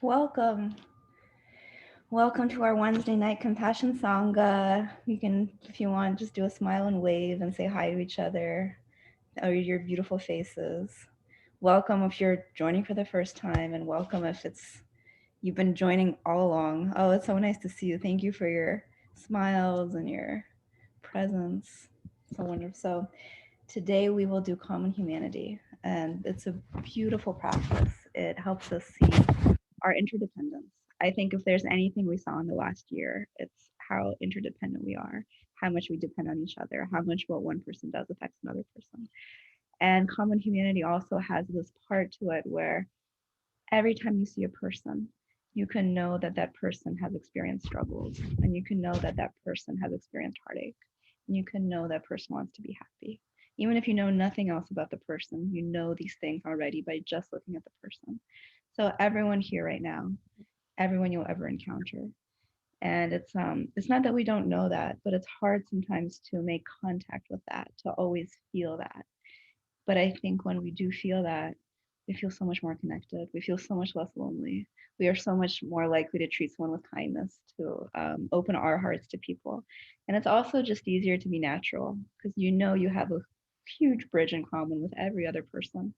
Welcome. Welcome to our Wednesday night compassion sangha. You can, if you want, just do a smile and wave and say hi to each other or your beautiful faces. Welcome if you're joining for the first time, and welcome if it's you've been joining all along. Oh, it's so nice to see you. Thank you for your smiles and your presence. So wonderful. So today we will do common humanity, and it's a beautiful practice. It helps us see our interdependence. I think if there's anything we saw in the last year, it's how interdependent we are, how much we depend on each other, how much what one person does affects another person. And common humanity also has this part to it where every time you see a person, you can know that that person has experienced struggles, and you can know that that person has experienced heartache, and you can know that person wants to be happy. Even if you know nothing else about the person, you know these things already by just looking at the person. So everyone here right now, everyone you'll ever encounter. And it's not that we don't know that, but it's hard sometimes to make contact with that, to always feel that. But I think when we do feel that, we feel so much more connected. We feel so much less lonely. We are so much more likely to treat someone with kindness, to open our hearts to people. And it's also just easier to be natural because you know you have a huge bridge in common with every other person.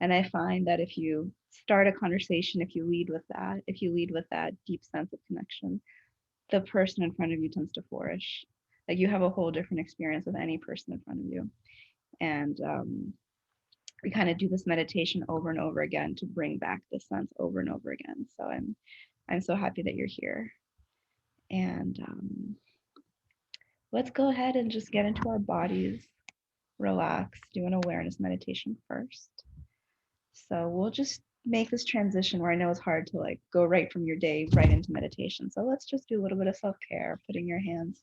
And I find that if you start a conversation, if you lead with that deep sense of connection, the person in front of you tends to flourish. Like you have a whole different experience with any person in front of you. And we kind of do this meditation over and over again to bring back this sense over and over again. So I'm so happy that you're here. And let's go ahead and just get into our bodies, relax, do an awareness meditation first. So we'll just make this transition where I know it's hard to like go right from your day right into meditation. So let's just do a little bit of self-care, putting your hands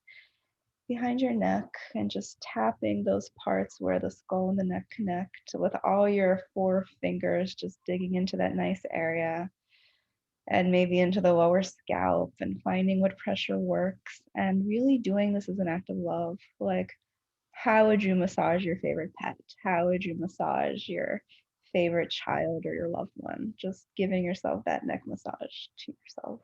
behind your neck and just tapping those parts where the skull and the neck connect with all your four fingers, just digging into that nice area and maybe into the lower scalp and finding what pressure works and really doing this as an act of love. Like, how would you massage your favorite pet? How would you massage your favorite child or your loved one? Just giving yourself that neck massage to yourself.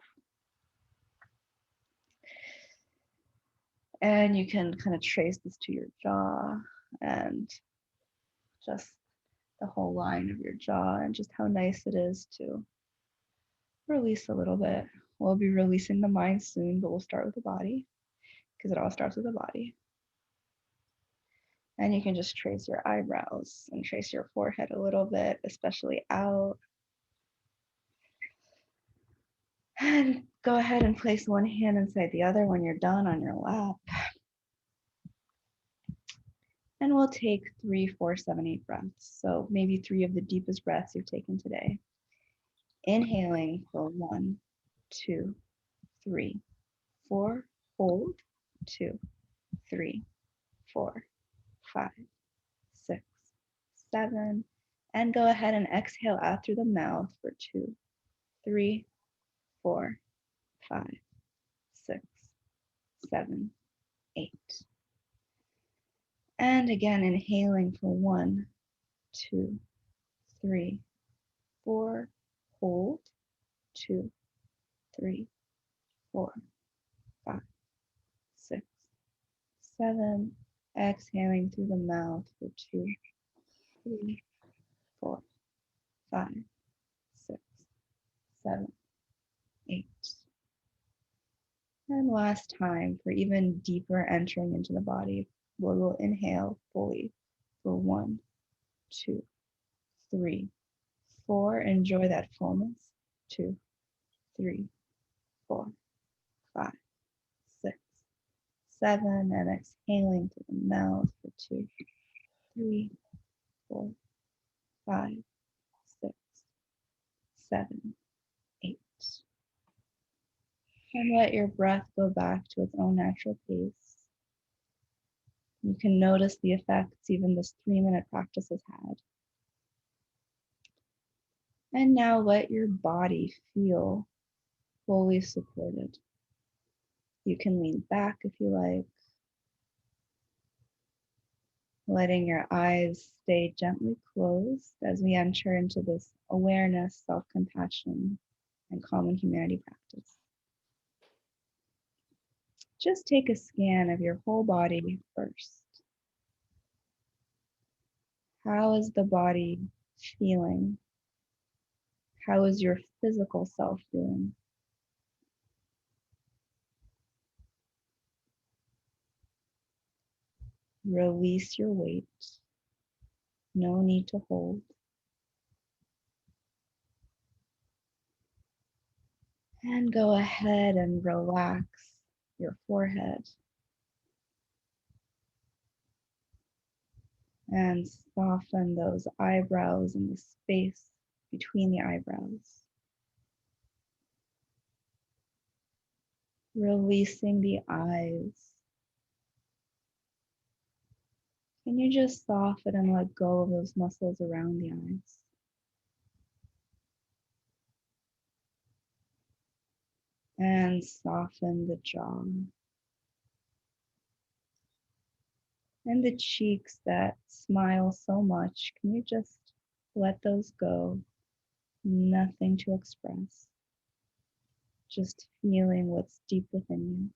And you can kind of trace this to your jaw and just the whole line of your jaw and just how nice it is to release a little bit. We'll be releasing the mind soon, but we'll start with the body because it all starts with the body. And you can just trace your eyebrows and trace your forehead a little bit, especially out. And go ahead and place one hand inside the other when you're done on your lap. And we'll take 3, 4, 7, 8 breaths. So maybe 3 of the deepest breaths you've taken today. Inhaling for 1, 2, 3, 4. Hold. 2, 3, 4, 5, 6, 7. And go ahead and exhale out through the mouth for 2, 3, 4, 5, 6, 7, 8. And again, inhaling for 1, 2, 3, 4. Hold. 2, 3, 4, 5, 6, 7. Exhaling through the mouth for 2, 3, 4, 5, 6, 7, 8. And last time for even deeper entering into the body, we will inhale fully for 1, 2, 3, 4. Enjoy that fullness. 2, 3, 4, 5, 6, 7. And exhaling through the mouth for 2, 3, 4, 5, 6, 7, 8. And let your breath go back to its own natural pace. You can notice the effects even this 3-minute practice has had. And now let your body feel fully supported. You can lean back if you like, letting your eyes stay gently closed as we enter into this awareness, self-compassion, and common humanity practice. Just take a scan of your whole body first. How is the body feeling? How is your physical self doing? Release your weight. No need to hold. And go ahead and relax your forehead. And soften those eyebrows and the space between the eyebrows. Releasing the eyes. Can you just soften and let go of those muscles around the eyes? And soften the jaw. And the cheeks that smile so much, can you just let those go? Nothing to express. Just feeling what's deep within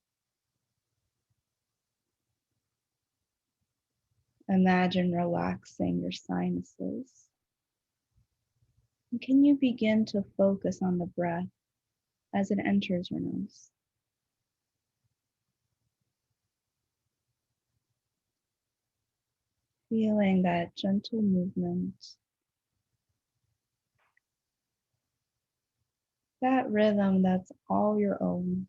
you. Imagine relaxing your sinuses. And can you begin to focus on the breath as it enters your nose? Feeling that gentle movement, that rhythm that's all your own.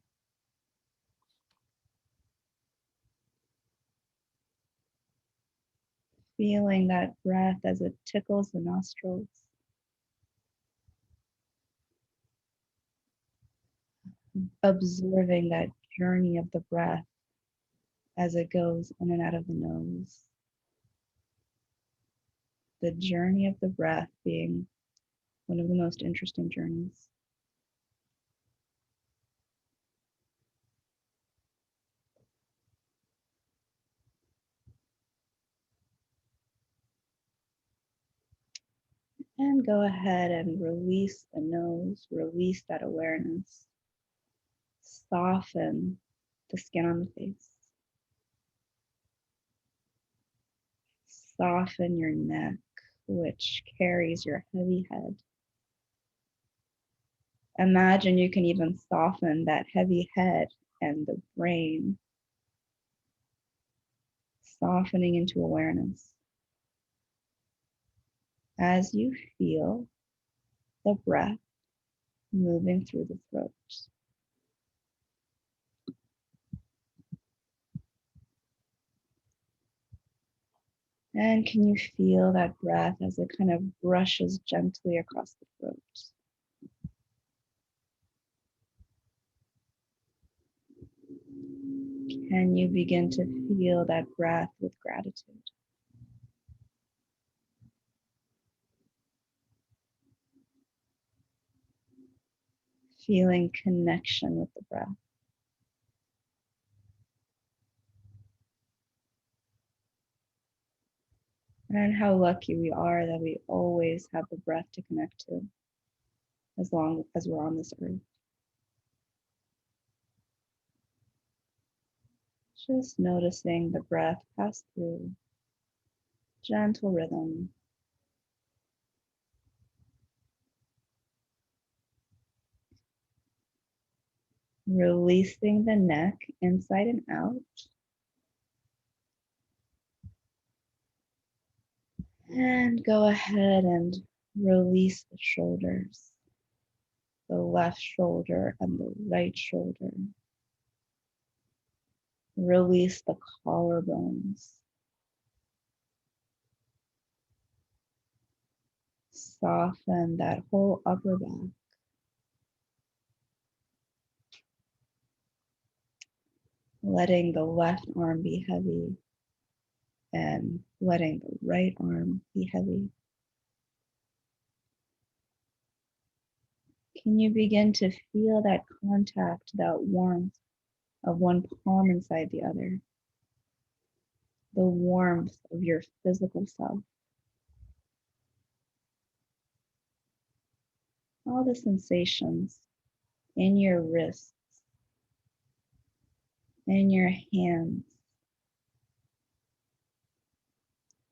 Feeling that breath as it tickles the nostrils. Observing that journey of the breath as it goes in and out of the nose. The journey of the breath being one of the most interesting journeys. And go ahead and release the nose, release that awareness. Soften the skin on the face. Soften your neck, which carries your heavy head. Imagine you can even soften that heavy head and the brain, softening into awareness. As you feel the breath moving through the throat. And can you feel that breath as it kind of brushes gently across the throat? Can you begin to feel that breath with gratitude? Feeling connection with the breath. And how lucky we are that we always have the breath to connect to as long as we're on this earth. Just noticing the breath pass through, gentle rhythm. Releasing the neck inside and out. And go ahead and release the shoulders, the left shoulder and the right shoulder. Release the collarbones. Soften that whole upper back. Letting the left arm be heavy and letting the right arm be heavy. Can you begin to feel that contact, that warmth of one palm inside the other? The warmth of your physical self. All the sensations in your wrists, in your hands,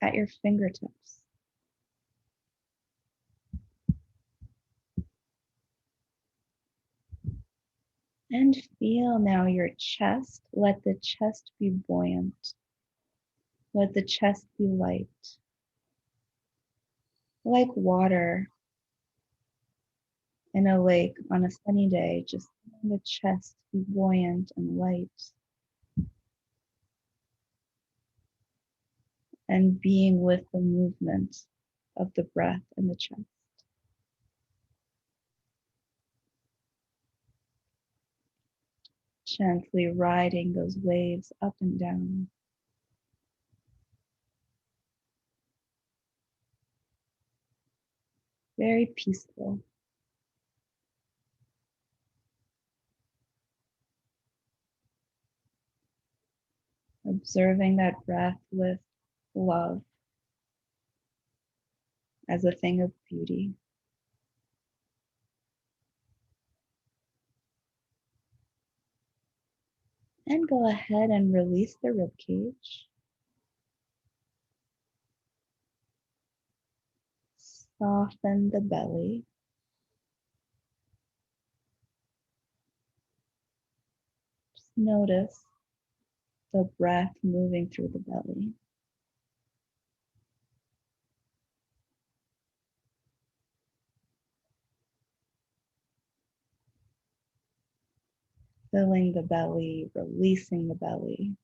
at your fingertips. And feel now your chest. Let the chest be buoyant. Let the chest be light. Like water in a lake on a sunny day, just let the chest be buoyant and light. And being with the movement of the breath in the chest. Gently riding those waves up and down. Very peaceful. Observing that breath with love as a thing of beauty. And go ahead and release the rib cage. Soften the belly. Just notice the breath moving through the belly. Filling the belly, releasing the belly.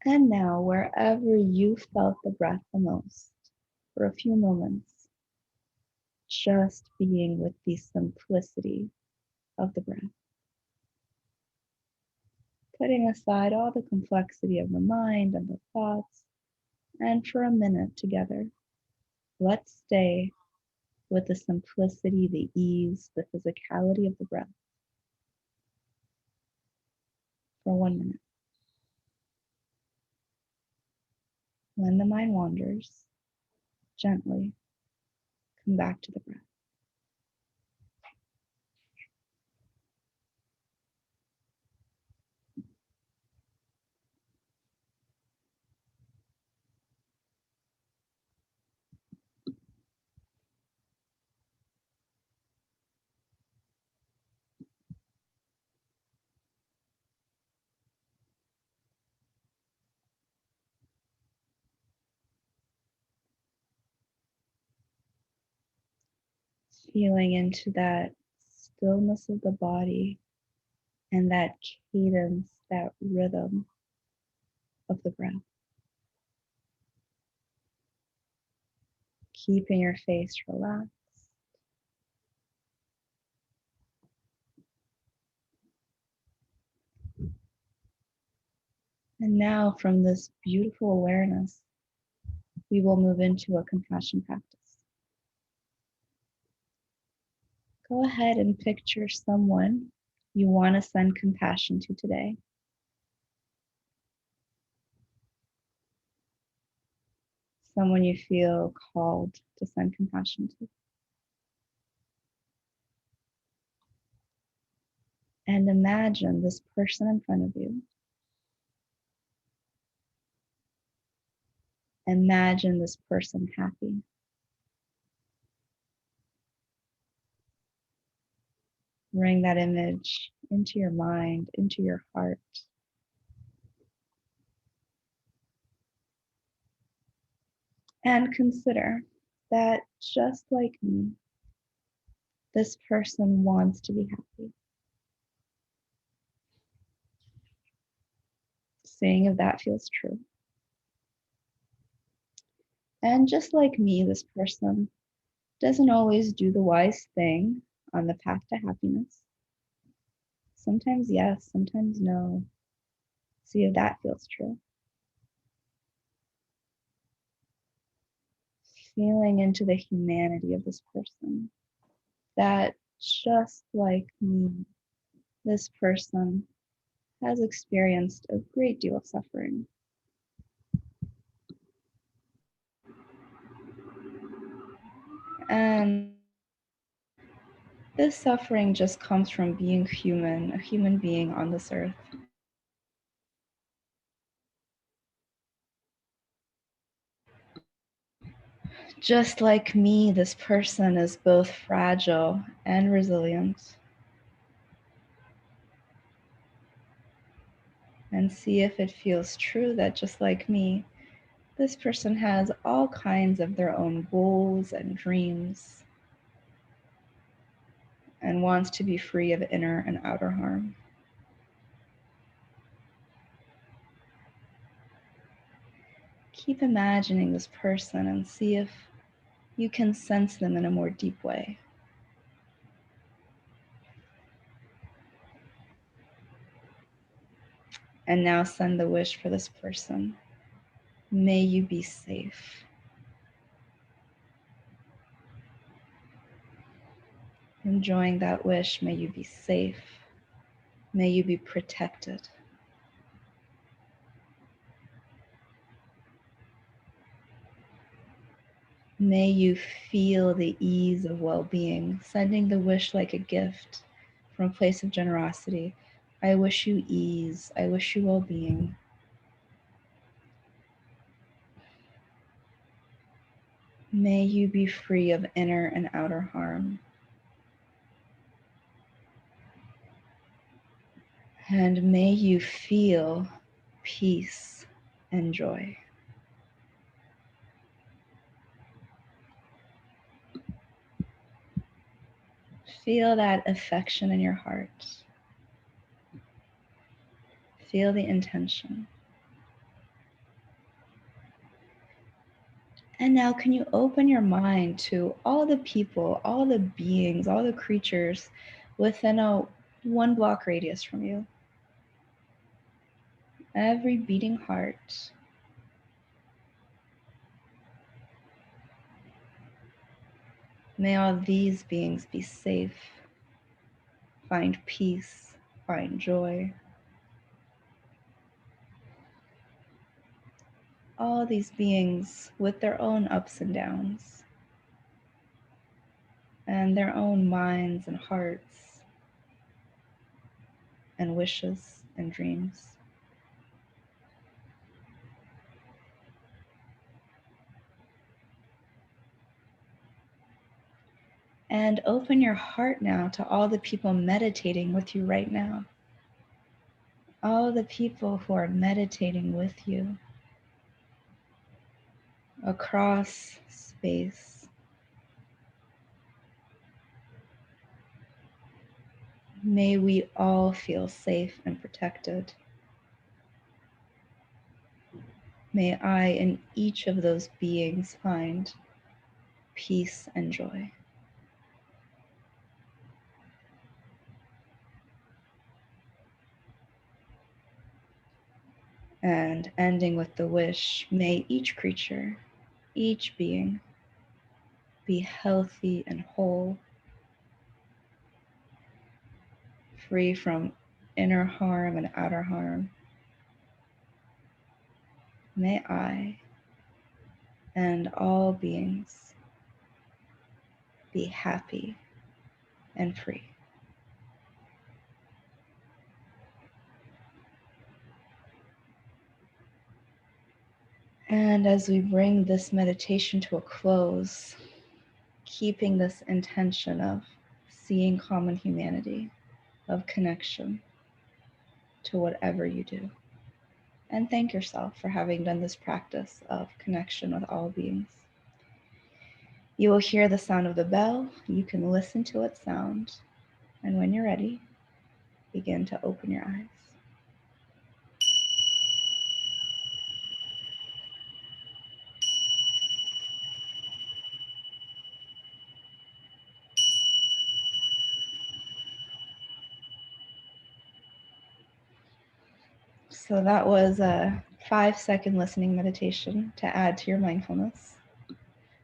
And now, wherever you felt the breath the most, for a few moments, just being with the simplicity of the breath. Putting aside all the complexity of the mind and the thoughts, and for a minute together, let's stay with the simplicity, the ease, the physicality of the breath for 1 minute. When the mind wanders, gently come back to the breath. Feeling into that stillness of the body and that cadence, that rhythm of the breath. Keeping your face relaxed. And now, from this beautiful awareness, we will move into a compassion practice. Go ahead and picture someone you want to send compassion to today. Someone you feel called to send compassion to. And imagine this person in front of you. Imagine this person happy. Bring that image into your mind, into your heart. And consider that just like me, this person wants to be happy. Seeing if that feels true. And just like me, this person doesn't always do the wise thing on the path to happiness. Sometimes yes, sometimes no. See if that feels true. Feeling into the humanity of this person, that just like me, this person has experienced a great deal of suffering. And this suffering just comes from being human, a human being on this earth. Just like me, this person is both fragile and resilient. And see if it feels true that just like me, this person has all kinds of their own goals and dreams and wants to be free of inner and outer harm. Keep imagining this person and see if you can sense them in a more deep way. And now send the wish for this person. May you be safe. Enjoying that wish, may you be safe. May you be protected. May you feel the ease of well-being, sending the wish like a gift from a place of generosity. I wish you ease. I wish you well-being. May you be free of inner and outer harm. And may you feel peace and joy. Feel that affection in your heart. Feel the intention. And now, can you open your mind to all the people, all the beings, all the creatures within a 1 block radius from you? Every beating heart. May all these beings be safe, find peace, find joy. All these beings with their own ups and downs, and their own minds and hearts, and wishes and dreams. And open your heart now to all the people meditating with you right now. All the people who are meditating with you across space. May we all feel safe and protected. May I and each of those beings find peace and joy. And ending with the wish, may each creature, each being, be healthy and whole, free from inner harm and outer harm. May I and all beings be happy and free. And as we bring this meditation to a close, keeping this intention of seeing common humanity, of connection to whatever you do. And thank yourself for having done this practice of connection with all beings. You will hear the sound of the bell. You can listen to its sound. And when you're ready, begin to open your eyes. So that was a 5-second listening meditation to add to your mindfulness.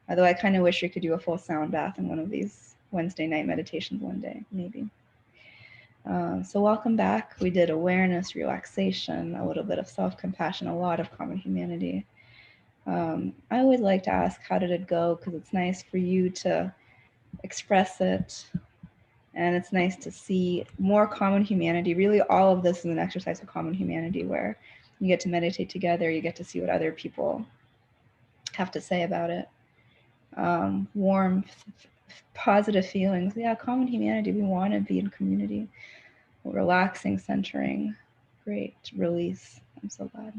Although I kind of wish we could do a full sound bath in one of these Wednesday night meditations one day, maybe. So welcome back. We did awareness, relaxation, a little bit of self-compassion, a lot of common humanity. I always like to ask, how did it go? Because it's nice for you to express it. And it's nice to see more common humanity. Really, all of this is an exercise of common humanity where you get to meditate together, you get to see what other people have to say about it. Warmth, positive feelings. Yeah, common humanity. We want to be in community. Relaxing, centering. Great. Release. I'm so glad.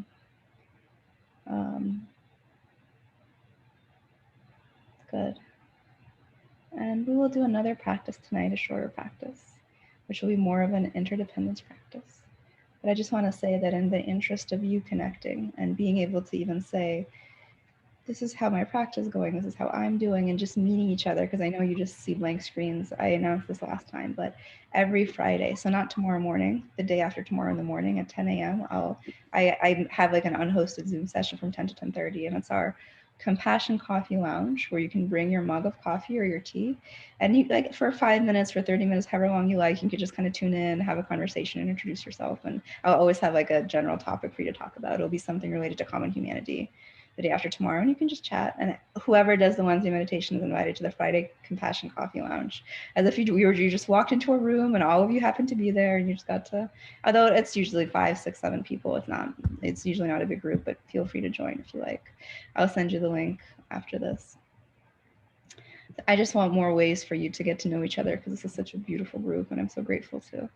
Um, good. And we will do another practice tonight, a shorter practice, which will be more of an interdependence practice. But I just want to say that in the interest of you connecting and being able to even say, this is how my practice is going, this is how I'm doing, and just meeting each other, because I know you just see blank screens. I announced this last time, but every Friday, so not tomorrow morning, the day after tomorrow in the morning at 10 a.m., I have like an unhosted Zoom session from 10 to 10:30, and it's our Compassion Coffee Lounge, where you can bring your mug of coffee or your tea, and you, like, for 5 minutes, for 30 minutes, however long you like, you could just kind of tune in, have a conversation, and introduce yourself. And I'll always have like a general topic for you to talk about. It'll be something related to common humanity the day after tomorrow, and you can just chat. And whoever does the Wednesday meditation is invited to the Friday Compassion Coffee Lounge, as if you just walked into a room and all of you happened to be there, and you just got to. Although it's usually 5, 6, 7 people, it's usually not a big group, but feel free to join if you like. I'll send you the link after this. I just want more ways for you to get to know each other, because this is such a beautiful group, and I'm so grateful to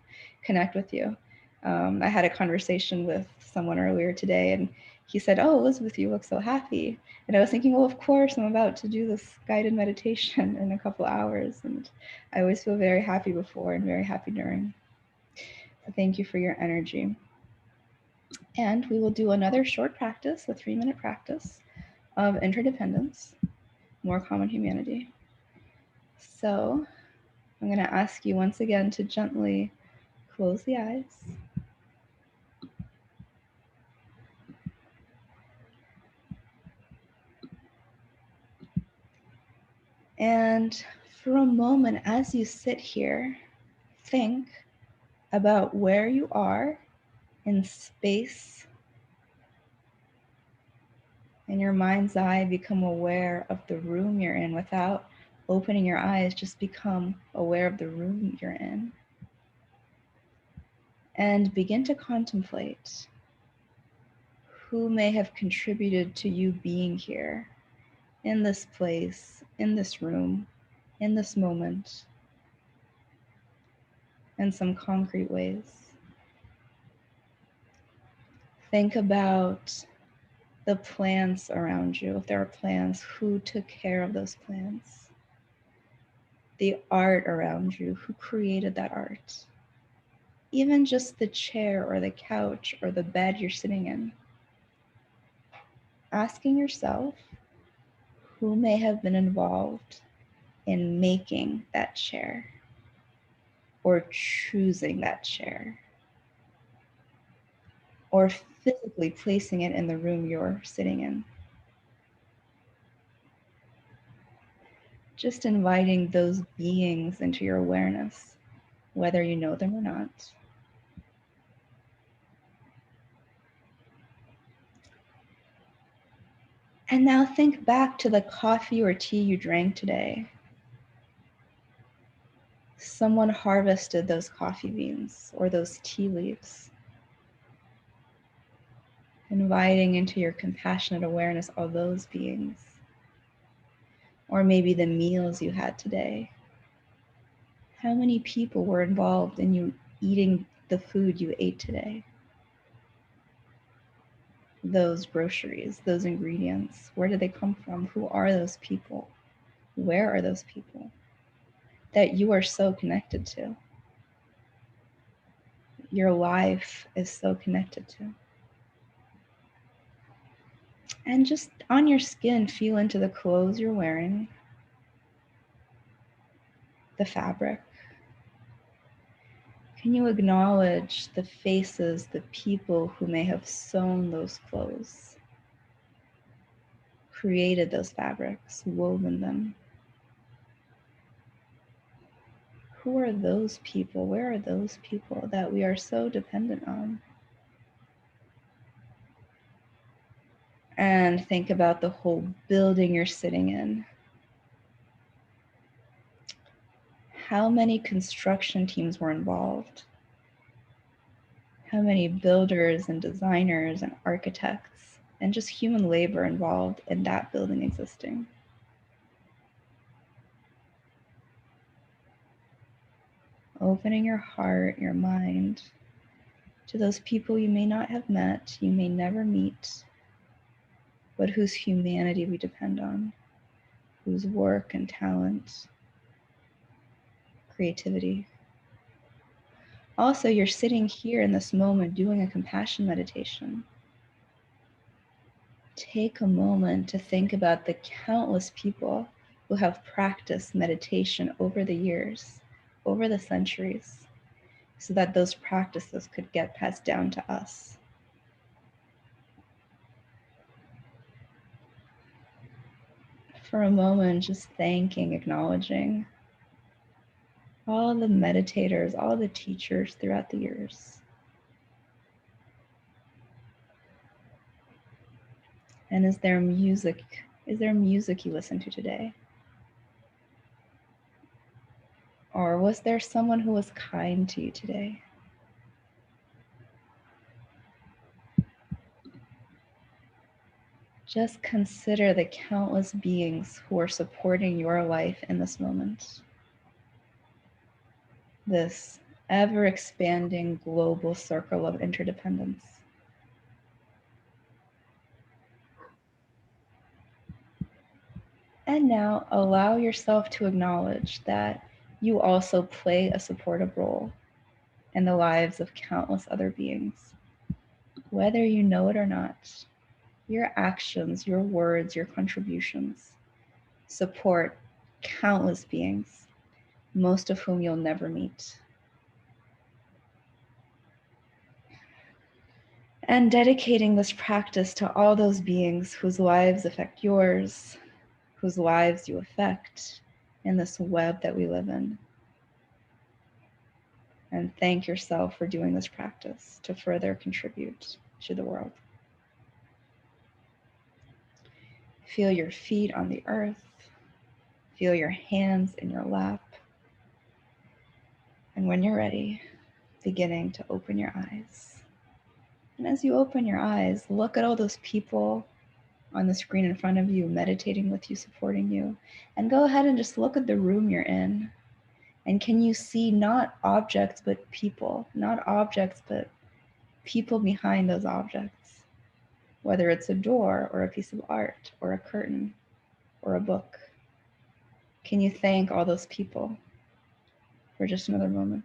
connect with you. I had a conversation with someone earlier today, and he said, "Oh, Elizabeth, you look so happy." And I was thinking, well, of course, I'm about to do this guided meditation in a couple hours, and I always feel very happy before and very happy during. So thank you for your energy. And we will do another short practice, a 3-minute practice of interdependence, more common humanity. So I'm going to ask you once again to gently close the eyes. And for a moment, as you sit here, think about where you are in space. In your mind's eye, become aware of the room you're in without opening your eyes. Just become aware of the room you're in. And begin to contemplate who may have contributed to you being here, in this place, in this room, in this moment, in some concrete ways. Think about the plants around you. If there are plants, who took care of those plants? The art around you, who created that art? Even just the chair or the couch or the bed you're sitting in. Asking yourself, who may have been involved in making that chair or choosing that chair or physically placing it in the room you're sitting in. Just inviting those beings into your awareness, whether you know them or not. And now think back to the coffee or tea you drank today. Someone harvested those coffee beans or those tea leaves. Inviting into your compassionate awareness all those beings. Or maybe the meals you had today. How many people were involved in you eating the food you ate today? Those groceries, those ingredients, where did they come from? Who are those people? Where are those people that you are so connected to? Your life is so connected to. And just on your skin, feel into the clothes you're wearing, the fabric. Can you acknowledge the faces, the people who may have sewn those clothes, created those fabrics, woven them? Who are those people? Where are those people that we are so dependent on? And think about the whole building you're sitting in. How many construction teams were involved? How many builders and designers and architects and just human labor involved in that building existing? Opening your heart, your mind to those people you may not have met, you may never meet, but whose humanity we depend on, whose work and talent, creativity. Also, you're sitting here in this moment doing a compassion meditation. Take a moment to think about the countless people who have practiced meditation over the years, over the centuries, so that those practices could get passed down to us. For a moment, just thanking, acknowledging all the meditators, all the teachers throughout the years. And is there music? Is there music you listen to today? Or was there someone who was kind to you today? Just consider the countless beings who are supporting your life in this moment. This ever expanding global circle of interdependence. And now allow yourself to acknowledge that you also play a supportive role in the lives of countless other beings. Whether you know it or not, your actions, your words, your contributions support countless beings, most of whom you'll never meet. And dedicating this practice to all those beings whose lives affect yours, whose lives you affect in this web that we live in. And thank yourself for doing this practice to further contribute to the world. Feel your feet on the earth. Feel your hands in your lap. And when you're ready, beginning to open your eyes. And as you open your eyes, look at all those people on the screen in front of you, meditating with you, supporting you. And go ahead and just look at the room you're in. And can you see not objects, but people? Not objects, but people behind those objects. Whether it's a door or a piece of art or a curtain or a book. Can you thank all those people for just another moment?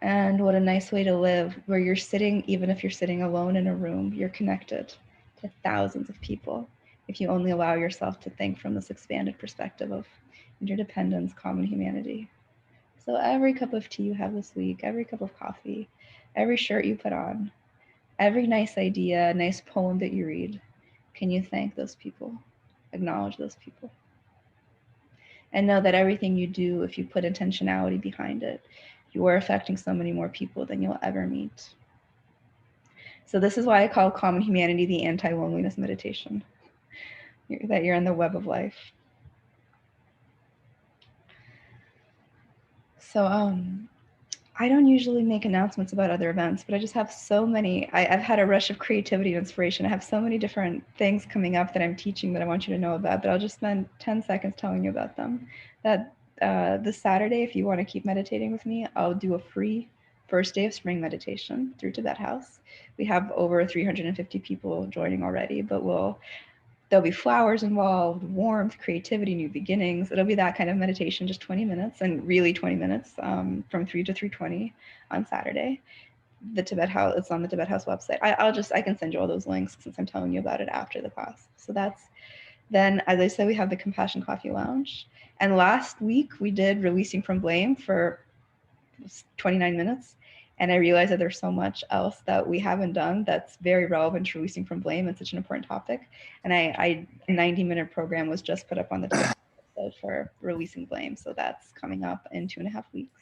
And what a nice way to live, where you're sitting, even if you're sitting alone in a room, you're connected to thousands of people if you only allow yourself to think from this expanded perspective of interdependence, common humanity. So every cup of tea you have this week, every cup of coffee, every shirt you put on, every nice idea, nice poem that you read, can you thank those people? Acknowledge those people. And know that everything you do, if you put intentionality behind it, you are affecting so many more people than you'll ever meet. So this is why I call common humanity the anti-loneliness meditation, that you're in the web of life. So I don't usually make announcements about other events, but I just have so many. I've had a rush of creativity and inspiration. I have so many different things coming up that I'm teaching that I want you to know about, but I'll just spend 10 seconds telling you about them. That this Saturday, if you want to keep meditating with me, I'll do a free first day of spring meditation through Tibet House. We have over 350 people joining already, but there'll be flowers involved, warmth, creativity, new beginnings. It'll be that kind of meditation, just 20 minutes, and really 20 minutes from 3 to 3:20 on Saturday. The Tibet House, it's on the Tibet House website. I can send you all those links since I'm telling you about it after the class. So that's, then, as I said, we have the Compassion Coffee Lounge. And last week we did Releasing from Blame for 29 minutes. And I realized that there's so much else that we haven't done that's very relevant to releasing from blame. It's such an important topic. And a 90-minute program was just put up on the website for releasing blame. So that's coming up in 2.5 weeks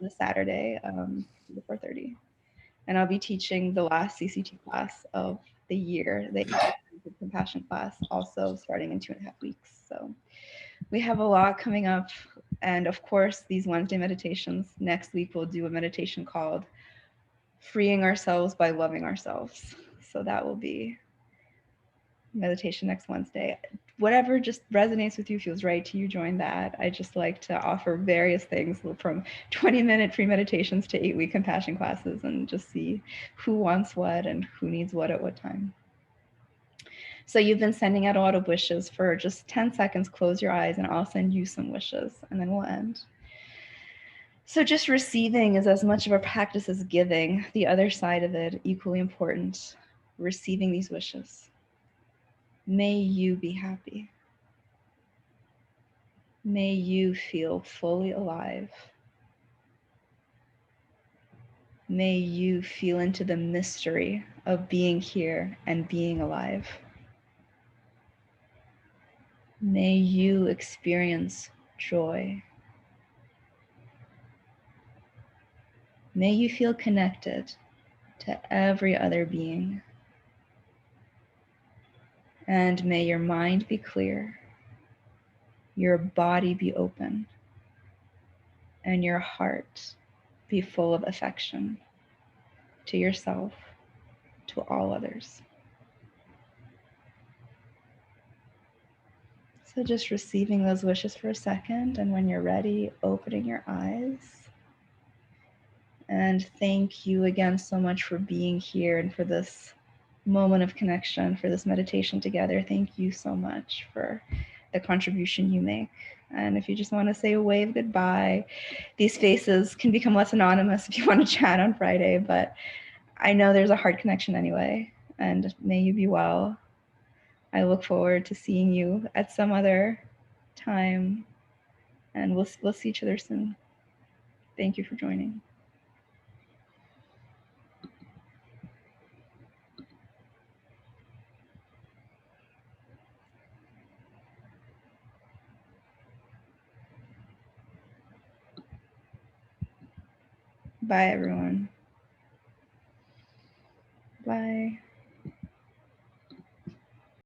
on a Saturday, 4:30. And I'll be teaching the last CCT class of the year, the compassion class, also starting in 2.5 weeks. So we have a lot coming up. And of course, these Wednesday meditations. Next week, we'll do a meditation called Freeing Ourselves by Loving Ourselves. So that will be meditation next Wednesday. Whatever just resonates with you, feels right to you, join that. I just like to offer various things from 20-minute free meditations to 8-week compassion classes and just see who wants what and who needs what at what time. So you've been sending out a lot of wishes. For just 10 seconds, close your eyes and I'll send you some wishes and then we'll end. So just receiving is as much of a practice as giving. The other side of it, equally important, receiving these wishes. May you be happy. May you feel fully alive. May you feel into the mystery of being here and being alive. May you experience joy. May you feel connected to every other being. And may your mind be clear, your body be open, and your heart be full of affection to yourself, to all others. So just receiving those wishes for a second, and when you're ready, opening your eyes. And thank you again so much for being here and for this moment of connection, for this meditation together. Thank you so much for the contribution you make. And if you just want to say a wave goodbye, these faces can become less anonymous if you want to chat on Friday, but I know there's a hard connection anyway. And may you be well. I look forward to seeing you at some other time, and we'll see each other soon. Thank you for joining. Bye, everyone.